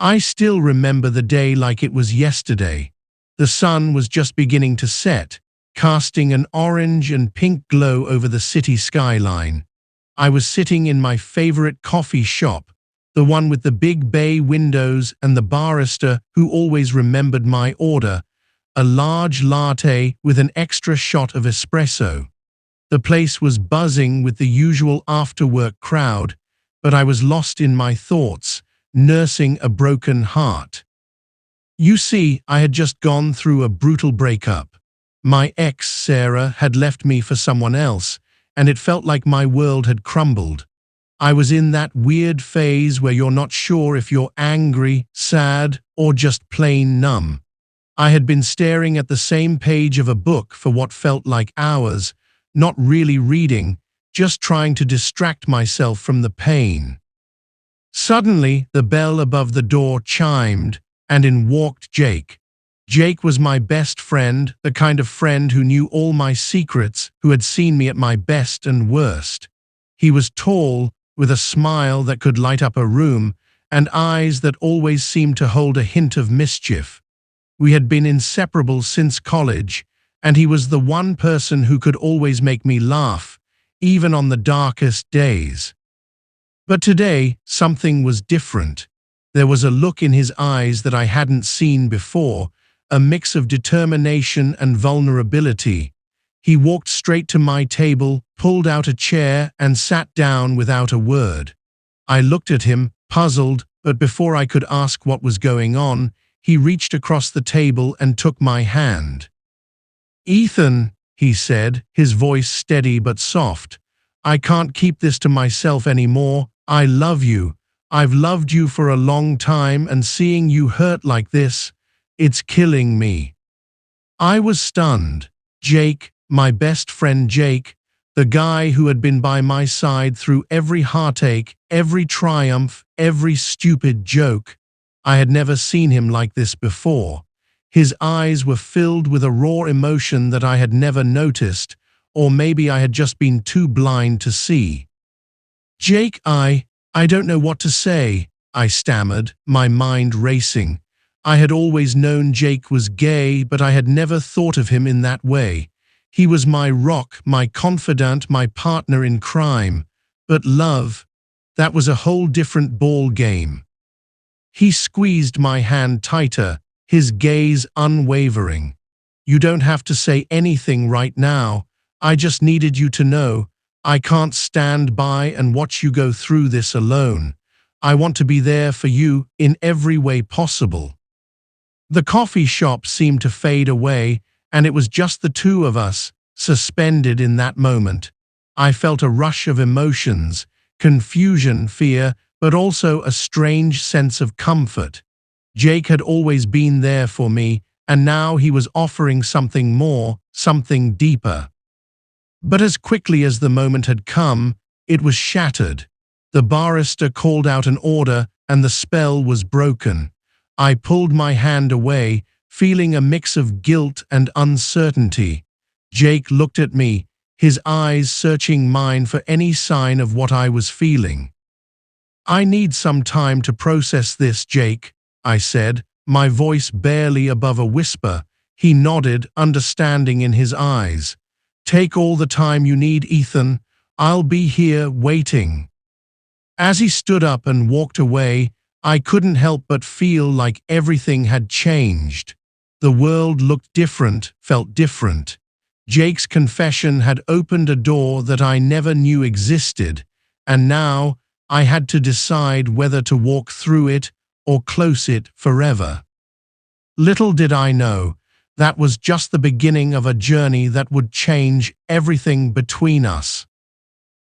I still remember the day like it was yesterday. The sun was just beginning to set, casting an orange and pink glow over the city skyline. I was sitting in my favorite coffee shop, the one with the big bay windows and the barista who always remembered my order, a large latte with an extra shot of espresso. The place was buzzing with the usual after-work crowd, but I was lost in my thoughts, nursing a broken heart. You see, I had just gone through a brutal breakup. My ex, Sarah, had left me for someone else, and it felt like my world had crumbled. I was in that weird phase where you're not sure if you're angry, sad, or just plain numb. I had been staring at the same page of a book for what felt like hours, not really reading, just trying to distract myself from the pain. Suddenly, the bell above the door chimed, and in walked Jake. Jake was my best friend, the kind of friend who knew all my secrets, who had seen me at my best and worst. He was tall, with a smile that could light up a room, and eyes that always seemed to hold a hint of mischief. We had been inseparable since college, and he was the one person who could always make me laugh, even on the darkest days. But today, something was different. There was a look in his eyes that I hadn't seen before, a mix of determination and vulnerability. He walked straight to my table, pulled out a chair, and sat down without a word. I looked at him, puzzled, but before I could ask what was going on, he reached across the table and took my hand. "Ethan," he said, his voice steady but soft, "I can't keep this to myself anymore. I love you. I've loved you for a long time, and seeing you hurt like this, it's killing me." I was stunned. Jake, my best friend Jake, the guy who had been by my side through every heartache, every triumph, every stupid joke. I had never seen him like this before. His eyes were filled with a raw emotion that I had never noticed, or maybe I had just been too blind to see. "Jake, I don't know what to say," I stammered, my mind racing. I had always known Jake was gay, but I had never thought of him in that way. He was my rock, my confidant, my partner in crime. But love, that was a whole different ball game. He squeezed my hand tighter, his gaze unwavering. "You don't have to say anything right now. I just needed you to know. I can't stand by and watch you go through this alone. I want to be there for you in every way possible." The coffee shop seemed to fade away, and it was just the two of us, suspended in that moment. I felt a rush of emotions, confusion, fear, but also a strange sense of comfort. Jake had always been there for me, and now he was offering something more, something deeper. But as quickly as the moment had come, it was shattered. The barista called out an order, and the spell was broken. I pulled my hand away, feeling a mix of guilt and uncertainty. Jake looked at me, his eyes searching mine for any sign of what I was feeling. "I need some time to process this, Jake," I said, my voice barely above a whisper. He nodded, understanding in his eyes. "Take all the time you need, Ethan. I'll be here waiting." As he stood up and walked away, I couldn't help but feel like everything had changed. The world looked different, felt different. Jake's confession had opened a door that I never knew existed, and now I had to decide whether to walk through it or close it forever. Little did I know, that was just the beginning of a journey that would change everything between us.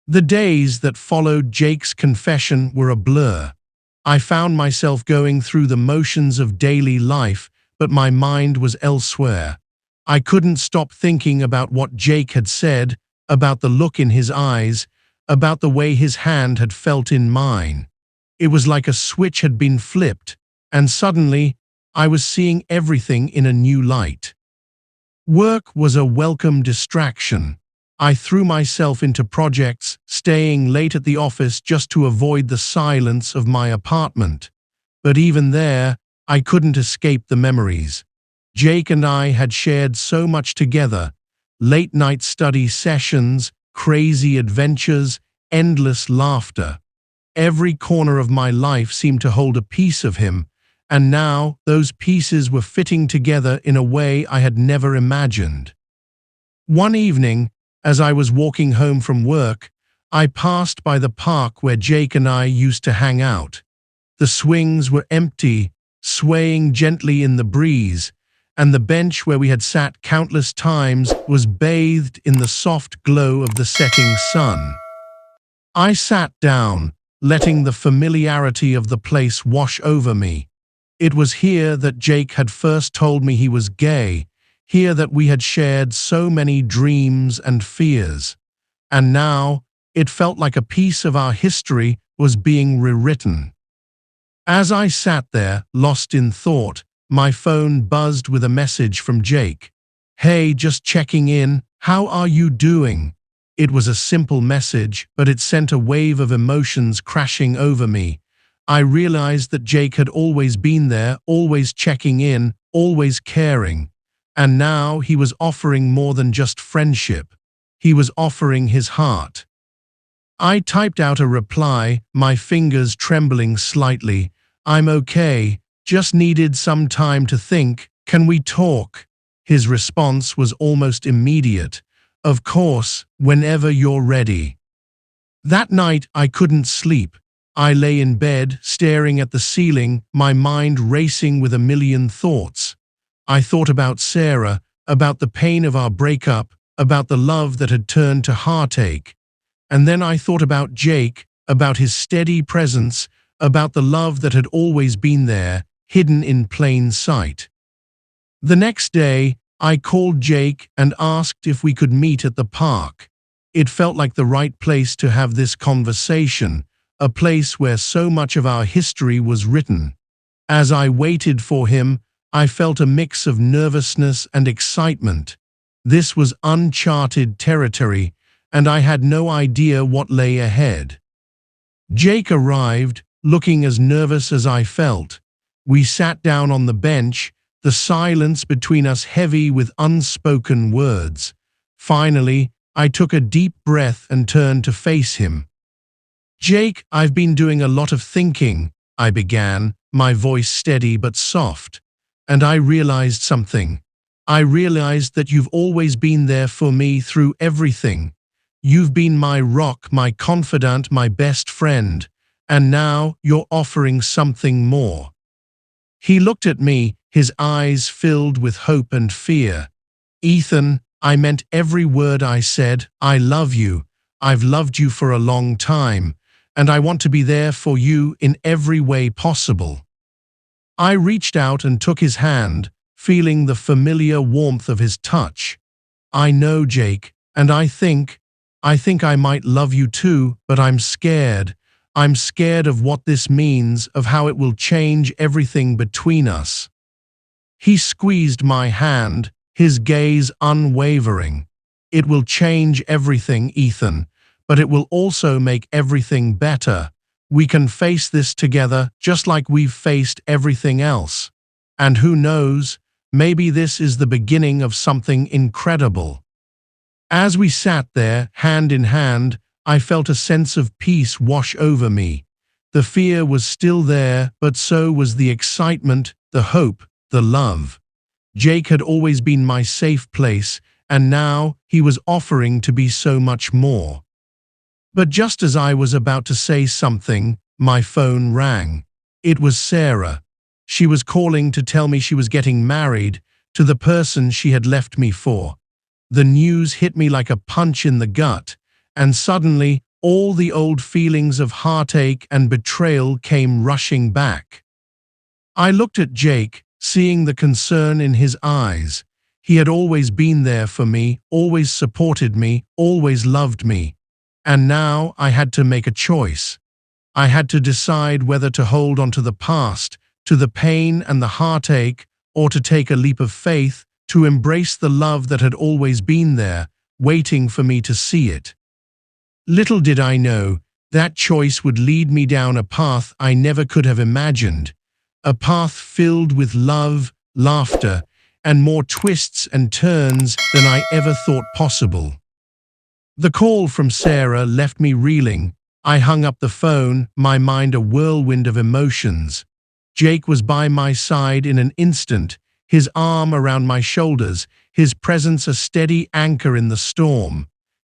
The days that followed Jake's confession were a blur. I found myself going through the motions of daily life, but my mind was elsewhere. I couldn't stop thinking about what Jake had said, about the look in his eyes, about the way his hand had felt in mine. It was like a switch had been flipped, and suddenly I was seeing everything in a new light. Work was a welcome distraction. I threw myself into projects, staying late at the office just to avoid the silence of my apartment. But even there, I couldn't escape the memories. Jake and I had shared so much together: late-night study sessions, crazy adventures, endless laughter. Every corner of my life seemed to hold a piece of him, and now those pieces were fitting together in a way I had never imagined. One evening, as I was walking home from work, I passed by the park where Jake and I used to hang out. The swings were empty, swaying gently in the breeze, and the bench where we had sat countless times was bathed in the soft glow of the setting sun. I sat down, letting the familiarity of the place wash over me. It was here that Jake had first told me he was gay, here that we had shared so many dreams and fears. And now, it felt like a piece of our history was being rewritten. As I sat there, lost in thought, my phone buzzed with a message from Jake. "Hey, just checking in. How are you doing?" It was a simple message, but it sent a wave of emotions crashing over me. I realized that Jake had always been there, always checking in, always caring. And now he was offering more than just friendship. He was offering his heart. I typed out a reply, my fingers trembling slightly. "I'm okay, just needed some time to think. Can we talk?" His response was almost immediate. "Of course, whenever you're ready." That night I couldn't sleep. I lay in bed, staring at the ceiling, my mind racing with a million thoughts. I thought about Sarah, about the pain of our breakup, about the love that had turned to heartache. And then I thought about Jake, about his steady presence, about the love that had always been there, hidden in plain sight. The next day, I called Jake and asked if we could meet at the park. It felt like the right place to have this conversation, a place where so much of our history was written. As I waited for him, I felt a mix of nervousness and excitement. This was uncharted territory, and I had no idea what lay ahead. Jake arrived, looking as nervous as I felt. We sat down on the bench, the silence between us heavy with unspoken words. Finally, I took a deep breath and turned to face him. "Jake, I've been doing a lot of thinking," I began, my voice steady but soft. "And I realized something. I realized that you've always been there for me through everything. You've been my rock, my confidant, my best friend. And now you're offering something more." He looked at me, his eyes filled with hope and fear. "Ethan, I meant every word I said. I love you. I've loved you for a long time, and I want to be there for you in every way possible." I reached out and took his hand, feeling the familiar warmth of his touch. "I know, Jake, and I think I might love you too, but I'm scared. I'm scared of what this means, of how it will change everything between us." He squeezed my hand, his gaze unwavering. "It will change everything, Ethan, but it will also make everything better. We can face this together just like we've faced everything else. And who knows, maybe this is the beginning of something incredible." As we sat there, hand in hand, I felt a sense of peace wash over me. The fear was still there, but so was the excitement, the hope, the love. Jake had always been my safe place, and now he was offering to be so much more. But just as I was about to say something, my phone rang. It was Sarah. She was calling to tell me she was getting married to the person she had left me for. The news hit me like a punch in the gut, and suddenly all the old feelings of heartache and betrayal came rushing back. I looked at Jake, seeing the concern in his eyes. He had always been there for me, always supported me, always loved me. And now I had to make a choice. I had to decide whether to hold on to the past, to the pain and the heartache, or to take a leap of faith, to embrace the love that had always been there, waiting for me to see it. Little did I know, that choice would lead me down a path I never could have imagined. a path filled with love, laughter, and more twists and turns than I ever thought possible. The call from Sarah left me reeling. I hung up the phone, my mind a whirlwind of emotions. Jake was by my side in an instant, his arm around my shoulders, his presence a steady anchor in the storm.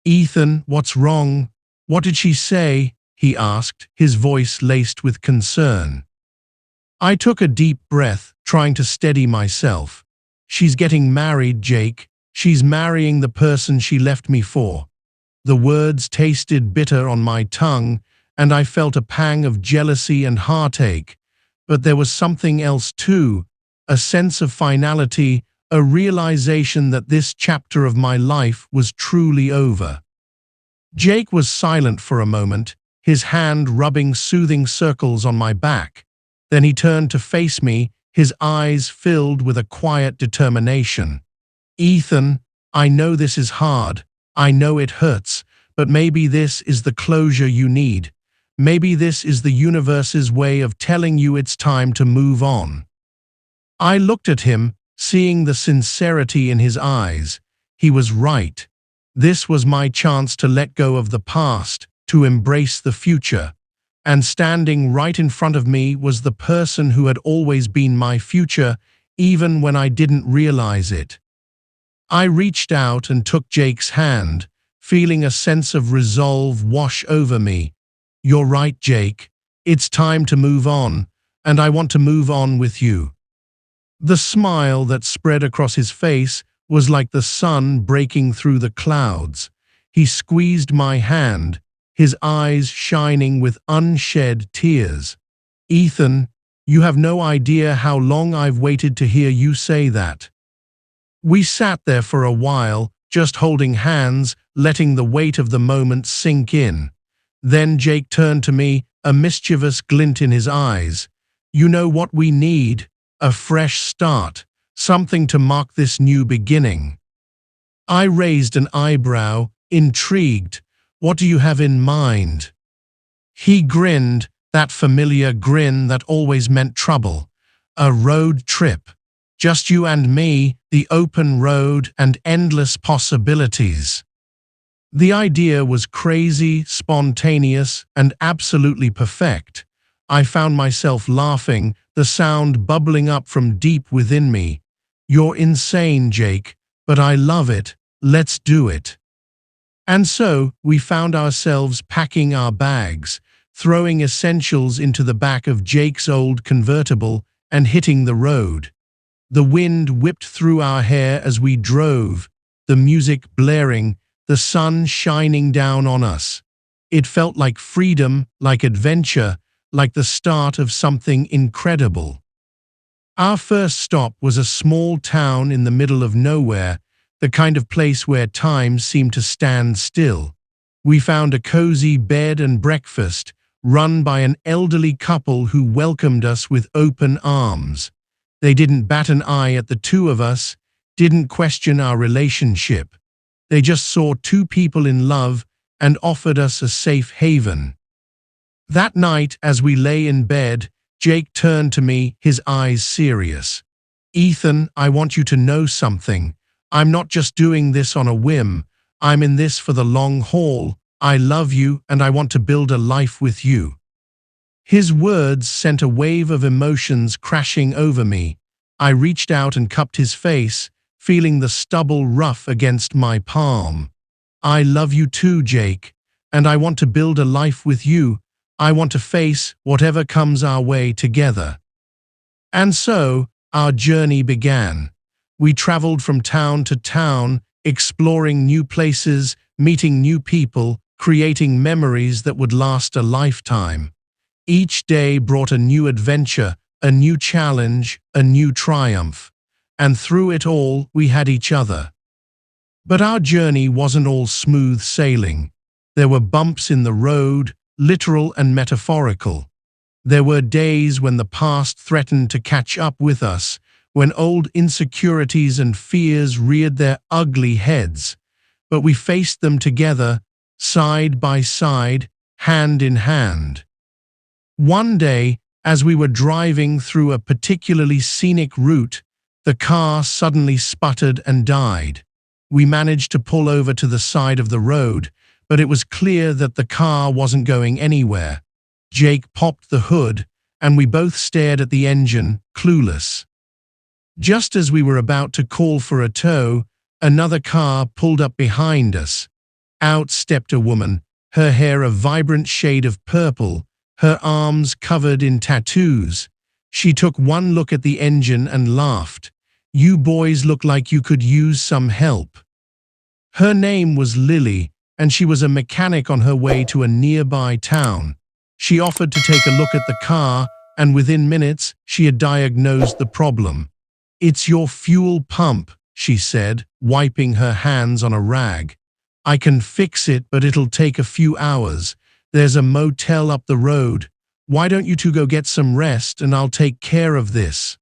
"Ethan, what's wrong? What did she say?" he asked, his voice laced with concern. I took a deep breath, trying to steady myself. "She's getting married, Jake. She's marrying the person she left me for." The words tasted bitter on my tongue, and I felt a pang of jealousy and heartache. But there was something else too, a sense of finality, a realization that this chapter of my life was truly over. Jake was silent for a moment, his hand rubbing soothing circles on my back. Then he turned to face me, his eyes filled with a quiet determination. "Ethan, I know this is hard. I know it hurts, but maybe this is the closure you need. Maybe this is the universe's way of telling you it's time to move on." I looked at him, seeing the sincerity in his eyes. He was right. This was my chance to let go of the past, to embrace the future. And standing right in front of me was the person who had always been my future, even when I didn't realize it. I reached out and took Jake's hand, feeling a sense of resolve wash over me. "You're right, Jake. It's time to move on, and I want to move on with you." The smile that spread across his face was like the sun breaking through the clouds. He squeezed my hand, his eyes shining with unshed tears. "Ethan, you have no idea how long I've waited to hear you say that." We sat there for a while, just holding hands, letting the weight of the moment sink in. Then Jake turned to me, a mischievous glint in his eyes. "You know what we need? A fresh start, something to mark this new beginning." I raised an eyebrow, intrigued. "What do you have in mind?" He grinned, that familiar grin that always meant trouble. "A road trip. Just you and me, the open road and endless possibilities." The idea was crazy, spontaneous, and absolutely perfect. I found myself laughing, the sound bubbling up from deep within me. "You're insane, Jake, but I love it. Let's do it." And so, we found ourselves packing our bags, throwing essentials into the back of Jake's old convertible, and hitting the road. The wind whipped through our hair as we drove, the music blaring, the sun shining down on us. It felt like freedom, like adventure, like the start of something incredible. Our first stop was a small town in the middle of nowhere, the kind of place where time seemed to stand still. We found a cozy bed and breakfast, run by an elderly couple who welcomed us with open arms. They didn't bat an eye at the two of us, didn't question our relationship. They just saw two people in love and offered us a safe haven. That night, as we lay in bed, Jake turned to me, his eyes serious. "Ethan, I want you to know something. I'm not just doing this on a whim. I'm in this for the long haul. I love you and I want to build a life with you." His words sent a wave of emotions crashing over me. I reached out and cupped his face, feeling the stubble rough against my palm. "I love you too, Jake, and I want to build a life with you. I want to face whatever comes our way together." And so, our journey began. We traveled from town to town, exploring new places, meeting new people, creating memories that would last a lifetime. Each day brought a new adventure, a new challenge, a new triumph. And through it all, we had each other. But our journey wasn't all smooth sailing. There were bumps in the road, literal and metaphorical. There were days when the past threatened to catch up with us, when old insecurities and fears reared their ugly heads. But we faced them together, side by side, hand in hand. One day, As we were driving through a particularly scenic route, the car suddenly sputtered and died. We managed to pull over to the side of the road, but it was clear that the car wasn't going anywhere. Jake popped the hood, and we both stared at the engine, clueless. Just as we were about to call for a tow, another car pulled up behind us. Out stepped a woman, her hair a vibrant shade of purple, her arms covered in tattoos. She took one look at the engine and laughed. "You boys look like you could use some help." Her name was Lily, and she was a mechanic on her way to a nearby town. She offered to take a look at the car, and within minutes, she had diagnosed the problem. "It's your fuel pump," she said, wiping her hands on a rag. "I can fix it, but it'll take a few hours. There's a motel up the road. Why don't you two go get some rest and I'll take care of this?"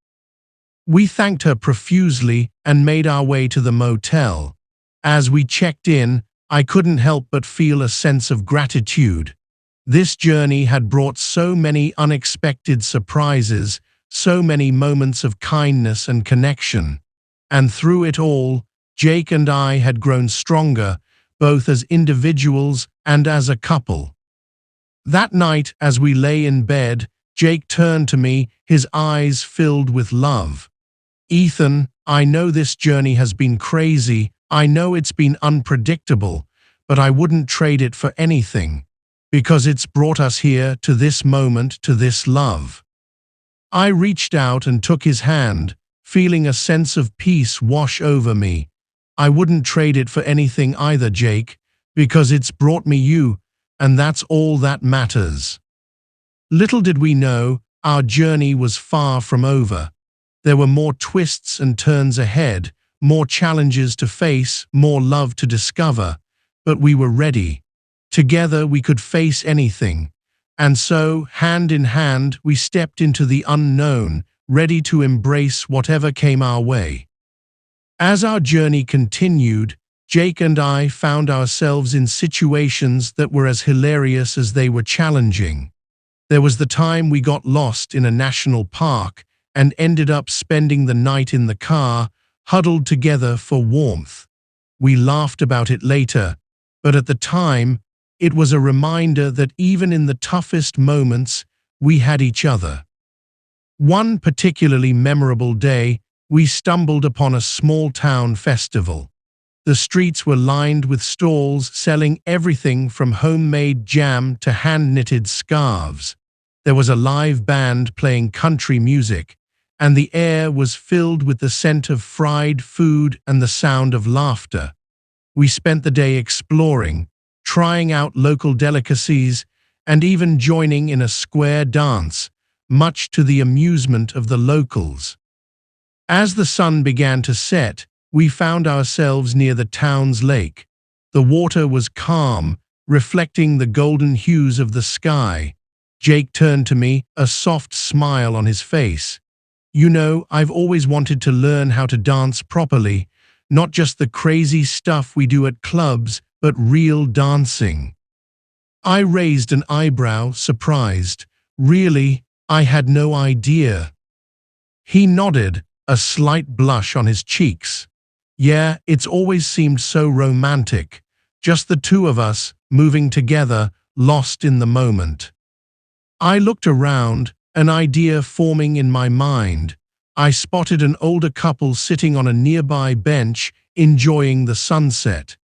We thanked her profusely and made our way to the motel. As we checked in, I couldn't help but feel a sense of gratitude. This journey had brought so many unexpected surprises, so many moments of kindness and connection. And through it all, Jake and I had grown stronger, both as individuals and as a couple. That night, as we lay in bed, Jake turned to me, his eyes filled with love. "Ethan, I know this journey has been crazy. I know it's been unpredictable, but I wouldn't trade it for anything, because it's brought us here to this moment, to this love." I reached out and took his hand, feeling a sense of peace wash over me. "I wouldn't trade it for anything either, Jake, because it's brought me you, and that's all that matters." Little did we know, our journey was far from over. There were more twists and turns ahead, more challenges to face, more love to discover, but we were ready. Together we could face anything. And so, hand in hand, we stepped into the unknown, ready to embrace whatever came our way. As our journey continued, Jake and I found ourselves in situations that were as hilarious as they were challenging. There was the time we got lost in a national park and ended up spending the night in the car, huddled together for warmth. We laughed about it later, but at the time, it was a reminder that even in the toughest moments, we had each other. One particularly memorable day, we stumbled upon a small-town festival. The streets were lined with stalls selling everything from homemade jam to hand-knitted scarves. There was a live band playing country music, and the air was filled with the scent of fried food and the sound of laughter. We spent the day exploring, trying out local delicacies, and even joining in a square dance, much to the amusement of the locals. As the sun began to set, we found ourselves near the town's lake. The water was calm, reflecting the golden hues of the sky. Jake turned to me, a soft smile on his face. "You know, I've always wanted to learn how to dance properly, not just the crazy stuff we do at clubs, but real dancing." I raised an eyebrow, surprised. "Really? I had no idea." He nodded, a slight blush on his cheeks. "Yeah, it's always seemed so romantic. Just the two of us, moving together, lost in the moment." I looked around, an idea forming in my mind. I spotted an older couple sitting on a nearby bench, enjoying the sunset.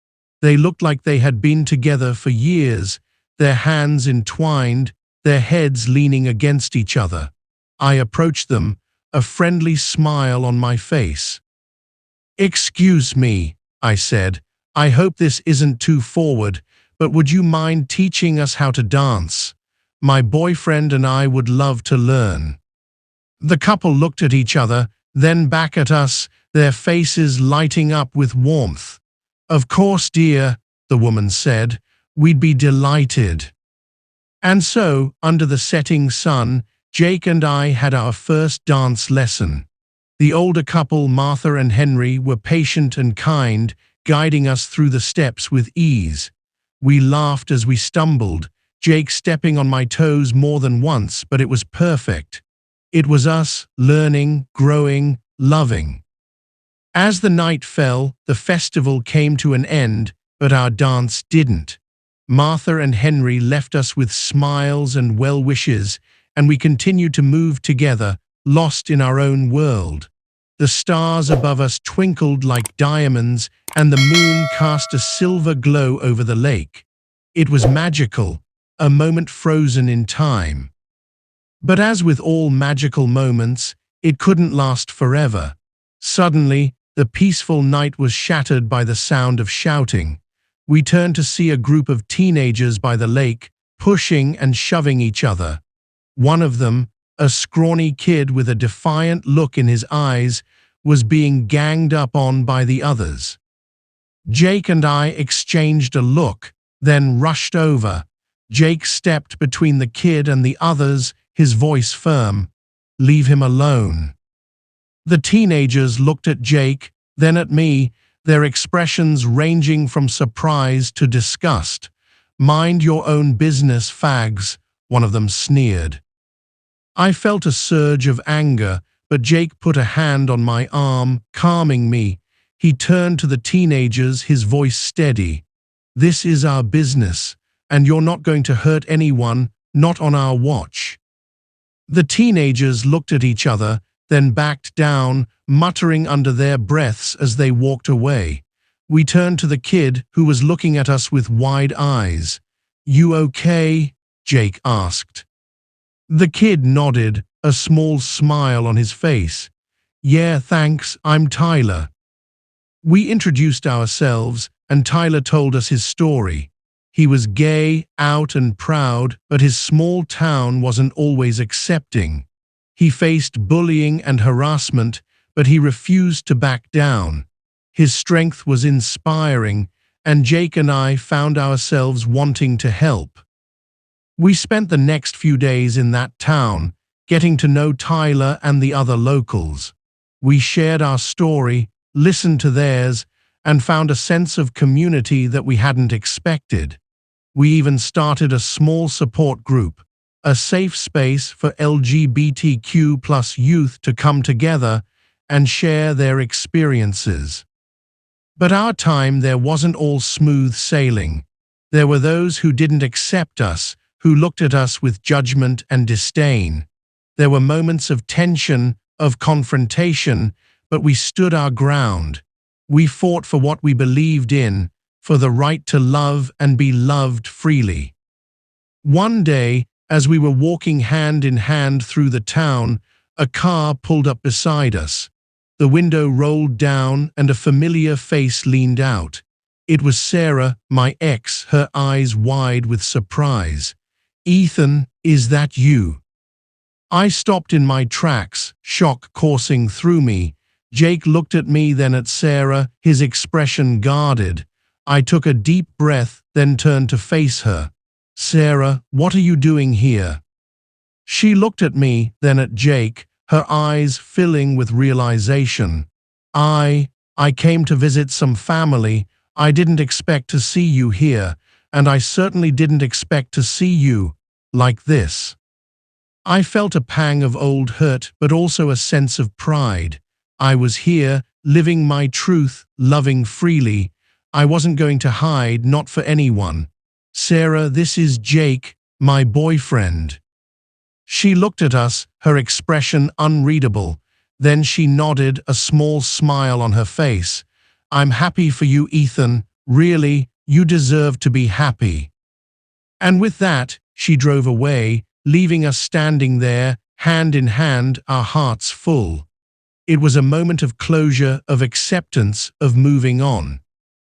They looked like they had been together for years, their hands entwined, their heads leaning against each other. I approached them, a friendly smile on my face. "Excuse me," I said. "I hope this isn't too forward, but would you mind teaching us how to dance? My boyfriend and I would love to learn." The couple looked at each other, then back at us, their faces lighting up with warmth. "Of course, dear," the woman said. "We'd be delighted." And so, under the setting sun, Jake and I had our first dance lesson. The older couple, Martha and Henry, were patient and kind, guiding us through the steps with ease. We laughed as we stumbled, Jake stepping on my toes more than once, but it was perfect. It was us, learning, growing, loving. As the night fell, the festival came to an end, but our dance didn't. Martha and Henry left us with smiles and well wishes, and we continued to move together, lost in our own world. The stars above us twinkled like diamonds, and the moon cast a silver glow over the lake. It was magical, a moment frozen in time. But as with all magical moments, it couldn't last forever. Suddenly, the peaceful night was shattered by the sound of shouting. We turned to see a group of teenagers by the lake, pushing and shoving each other. One of them, a scrawny kid with a defiant look in his eyes, was being ganged up on by the others. Jake and I exchanged a look, then rushed over. Jake stepped between the kid and the others, his voice firm. "Leave him alone." The teenagers looked at Jake, then at me, their expressions ranging from surprise to disgust. "Mind your own business, fags," one of them sneered. I felt a surge of anger, but Jake put a hand on my arm, calming me. He turned to the teenagers, his voice steady. "This is our business, and you're not going to hurt anyone, not on our watch." The teenagers looked at each other, then backed down, muttering under their breaths as they walked away. We turned to the kid, who was looking at us with wide eyes. "You okay?" Jake asked. The kid nodded, a small smile on his face. "Yeah, thanks, I'm Tyler." We introduced ourselves, and Tyler told us his story. He was gay, out and proud, but his small town wasn't always accepting. He faced bullying and harassment, but he refused to back down. His strength was inspiring, and Jake and I found ourselves wanting to help. We spent the next few days in that town, getting to know Tyler and the other locals. We shared our story, listened to theirs, and found a sense of community that we hadn't expected. We even started a small support group, a safe space for LGBTQ+ youth to come together and share their experiences. But our time there wasn't all smooth sailing. There were those who didn't accept us, who looked at us with judgment and disdain. There were moments of tension, of confrontation, but we stood our ground. We fought for what we believed in, for the right to love and be loved freely. One day, as we were walking hand in hand through the town, a car pulled up beside us. The window rolled down and a familiar face leaned out. It was Sarah, my ex, her eyes wide with surprise. "Ethan, is that you?" I stopped in my tracks, shock coursing through me. Jake looked at me, then at Sarah, his expression guarded. I took a deep breath, then turned to face her. "Sarah, what are you doing here?" She looked at me, then at Jake, her eyes filling with realization. I came to visit some family. I didn't expect to see you here, and I certainly didn't expect to see you like this." I felt a pang of old hurt, but also a sense of pride. I was here, living my truth, loving freely. I wasn't going to hide, not for anyone. "Sarah, this is Jake, my boyfriend." She looked at us, her expression unreadable. Then she nodded, a small smile on her face. "I'm happy for you, Ethan. Really, you deserve to be happy." And with that, she drove away, leaving us standing there, hand in hand, our hearts full. It was a moment of closure, of acceptance, of moving on.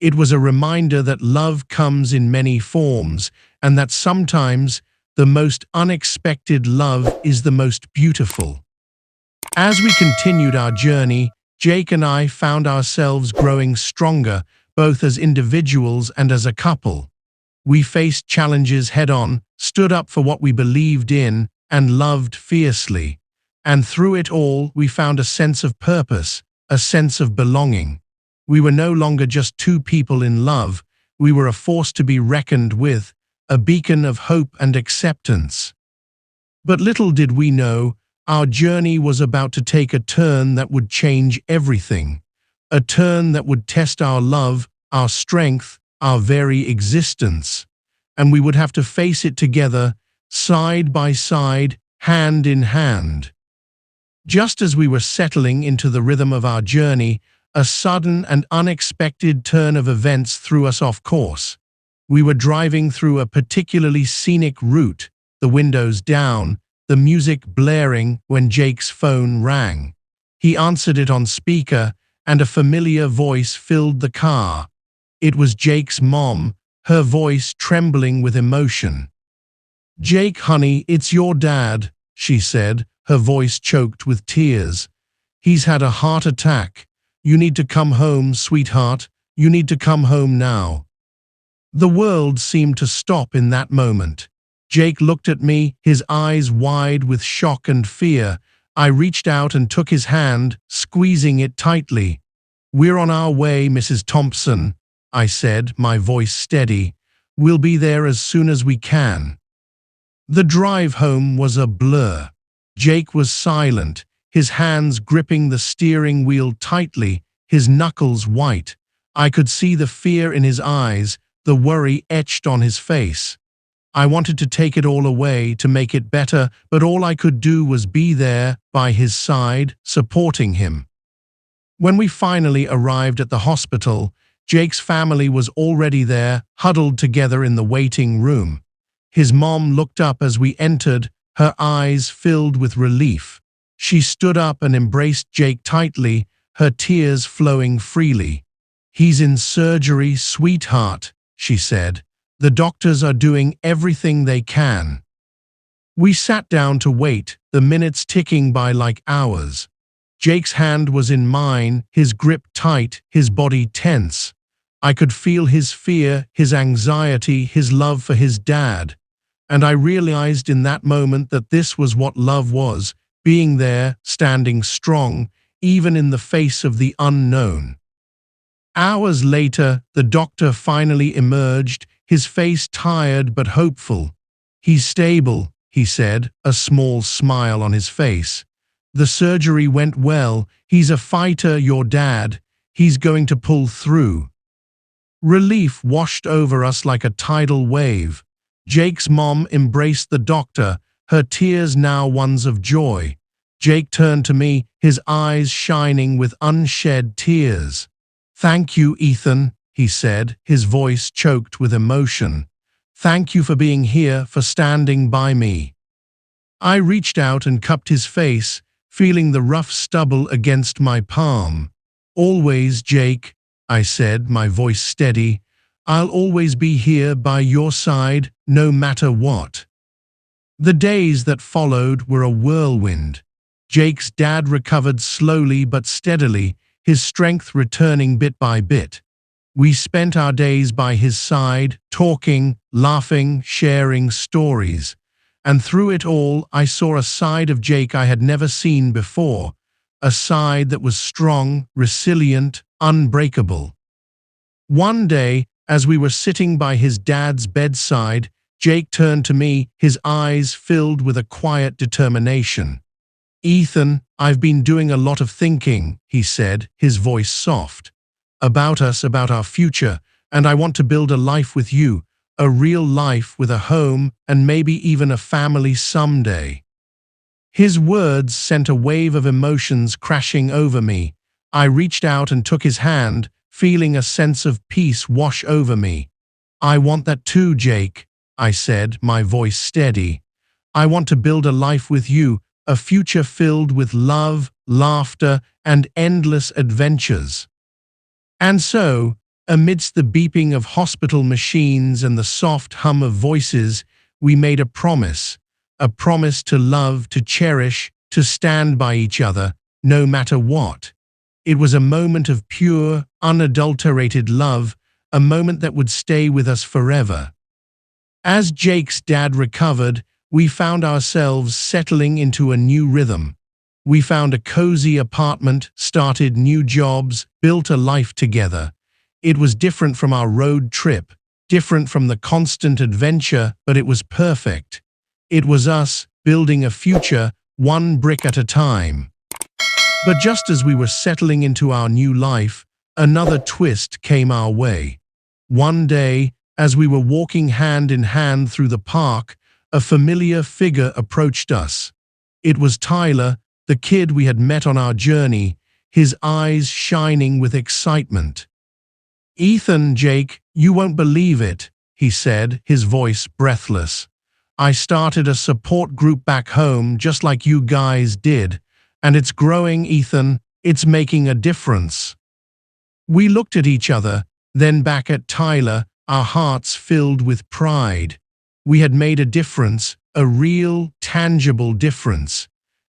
It was a reminder that love comes in many forms, and that sometimes the most unexpected love is the most beautiful. As we continued our journey, Jake and I found ourselves growing stronger, both as individuals and as a couple. We faced challenges head-on, stood up for what we believed in, and loved fiercely. And through it all, we found a sense of purpose, a sense of belonging. We were no longer just two people in love. We were a force to be reckoned with, a beacon of hope and acceptance. But little did we know, our journey was about to take a turn that would change everything, a turn that would test our love, our strength, our very existence. And we would have to face it together, side by side, hand in hand. Just as we were settling into the rhythm of our journey, a sudden and unexpected turn of events threw us off course. We were driving through a particularly scenic route, the windows down, the music blaring when Jake's phone rang. He answered it on speaker, and a familiar voice filled the car. It was Jake's mom, her voice trembling with emotion. "Jake, honey, it's your dad," she said, her voice choked with tears. "He's had a heart attack. You need to come home, sweetheart. You need to come home now." The world seemed to stop in that moment. Jake looked at me, his eyes wide with shock and fear. I reached out and took his hand, squeezing it tightly. "We're on our way, Mrs. Thompson," I said, my voice steady. "We'll be there as soon as we can." The drive home was a blur. Jake was silent, his hands gripping the steering wheel tightly, his knuckles white. I could see the fear in his eyes, the worry etched on his face. I wanted to take it all away, to make it better, but all I could do was be there, by his side, supporting him. When we finally arrived at the hospital, Jake's family was already there, huddled together in the waiting room. His mom looked up as we entered, her eyes filled with relief. She stood up and embraced Jake tightly, her tears flowing freely. "He's in surgery, sweetheart," she said. "The doctors are doing everything they can." We sat down to wait, the minutes ticking by like hours. Jake's hand was in mine, his grip tight, his body tense. I could feel his fear, his anxiety, his love for his dad. And I realized in that moment that this was what love was, being there, standing strong, even in the face of the unknown. Hours later, the doctor finally emerged, his face tired but hopeful. "He's stable," he said, a small smile on his face. "The surgery went well. He's a fighter, your dad. He's going to pull through." Relief washed over us like a tidal wave. Jake's mom embraced the doctor, her tears now ones of joy. Jake turned to me, his eyes shining with unshed tears. "Thank you, Ethan," he said, his voice choked with emotion. "Thank you for being here, for standing by me." I reached out and cupped his face, feeling the rough stubble against my palm. "Always, Jake," I said, my voice steady. "I'll always be here by your side, no matter what." The days that followed were a whirlwind. Jake's dad recovered slowly but steadily, his strength returning bit by bit. We spent our days by his side, talking, laughing, sharing stories. And through it all, I saw a side of Jake I had never seen before, a side that was strong, resilient, unbreakable. One day, as we were sitting by his dad's bedside, Jake turned to me, his eyes filled with a quiet determination. "Ethan, I've been doing a lot of thinking," he said, his voice soft. "About us, about our future, and I want to build a life with you, a real life with a home and maybe even a family someday." His words sent a wave of emotions crashing over me. I reached out and took his hand, feeling a sense of peace wash over me. "I want that too, Jake," I said, my voice steady. "I want to build a life with you, a future filled with love, laughter, and endless adventures." And so, amidst the beeping of hospital machines and the soft hum of voices, we made a promise to love, to cherish, to stand by each other, no matter what. It was a moment of pure, unadulterated love, a moment that would stay with us forever. As Jake's dad recovered, we found ourselves settling into a new rhythm. We found a cozy apartment, started new jobs, built a life together. It was different from our road trip, different from the constant adventure, but it was perfect. It was us building a future, one brick at a time. But just as we were settling into our new life, another twist came our way. One day, as we were walking hand in hand through the park, a familiar figure approached us. It was Tyler, the kid we had met on our journey, his eyes shining with excitement. "Ethan, Jake, you won't believe it," he said, his voice breathless. "I started a support group back home just like you guys did, and it's growing, Ethan. It's making a difference." We looked at each other, then back at Tyler, our hearts filled with pride. We had made a difference, a real, tangible difference.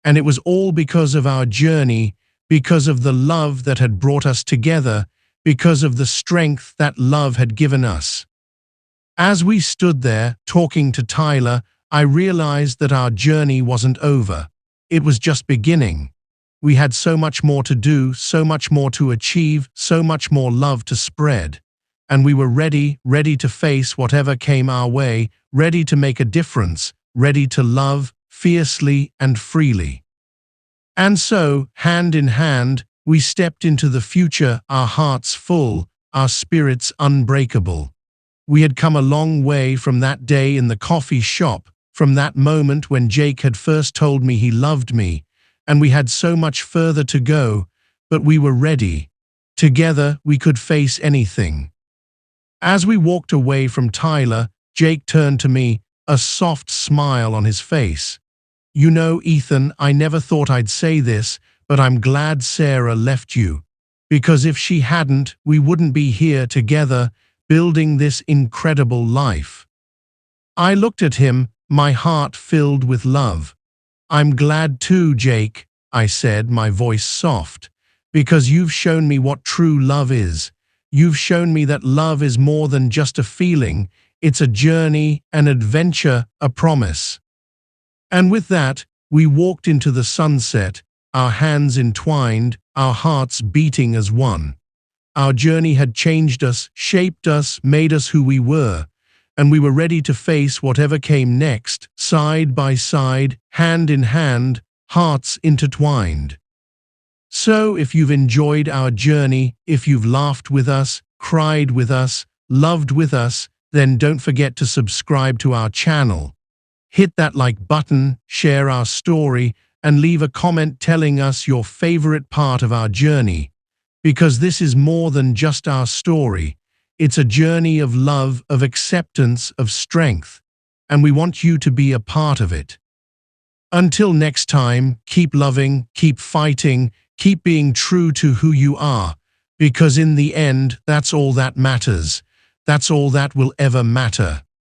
And it was all because of our journey, because of the love that had brought us together, because of the strength that love had given us. As we stood there, talking to Tyler, I realized that our journey wasn't over. It was just beginning. We had so much more to do, so much more to achieve, so much more love to spread. And we were ready to face whatever came our way, ready to make a difference, ready to love fiercely and freely. And so, hand in hand, we stepped into the future, our hearts full, our spirits unbreakable. We had come a long way from that day in the coffee shop, from that moment when Jake had first told me he loved me, and we had so much further to go, but we were ready. Together, we could face anything. As we walked away from Tyler, Jake turned to me, a soft smile on his face. "You know, Ethan, I never thought I'd say this, but I'm glad Sarah left you. Because if she hadn't, we wouldn't be here together, building this incredible life." I looked at him, my heart filled with love. "I'm glad too, Jake," I said, my voice soft, "because you've shown me what true love is. You've shown me that love is more than just a feeling, it's a journey, an adventure, a promise." And with that, we walked into the sunset, our hands entwined, our hearts beating as one. Our journey had changed us, shaped us, made us who we were, and we were ready to face whatever came next, side by side, hand in hand, hearts intertwined. So if you've enjoyed our journey, if you've laughed with us, cried with us, loved with us, then don't forget to subscribe to our channel. Hit that like button, share our story, and leave a comment telling us your favorite part of our journey. Because this is more than just our story. It's a journey of love, of acceptance, of strength, and we want you to be a part of it. Until next time, keep loving, keep fighting, keep being true to who you are, because in the end, that's all that matters. That's all that will ever matter.